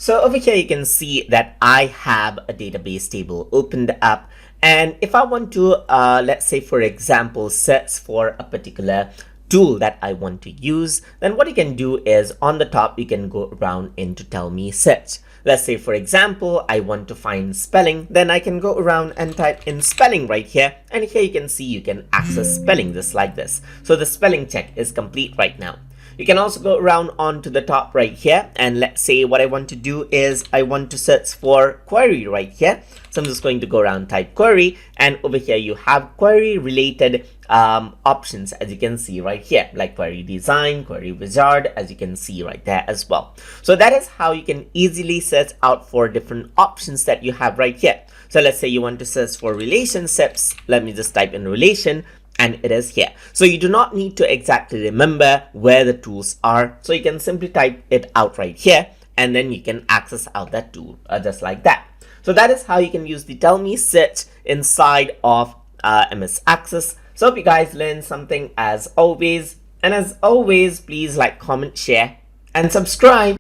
So over here, you can see that I have a database table opened up. And if I want to, let's say, for example, search for a particular tool that I want to use, then what you can do is on the top, you can go around into tell me search. Let's say, for example, I want to find spelling, then I can go around and type in spelling right here. And here you can see you can access spelling just like this. So the spelling check is complete right now. You can also go around onto the top right here, and let's say what I want to do is I want to search for query right here. So I'm just going to go around, type query, and over here you have query related options, as you can see right here, like query design, query wizard, as you can see right there as well. So that is how you can easily search out for different options that you have right here. So let's say you want to search for relationships. Let me just type in relation, and it is here. So you do not need to exactly remember where the tools are. So you can simply type it out right here, and then you can access out that tool just like that. So that is how you can use the tell me search inside of MS Access. So hope you guys learned something as always. And as always, please like, comment, share, and subscribe.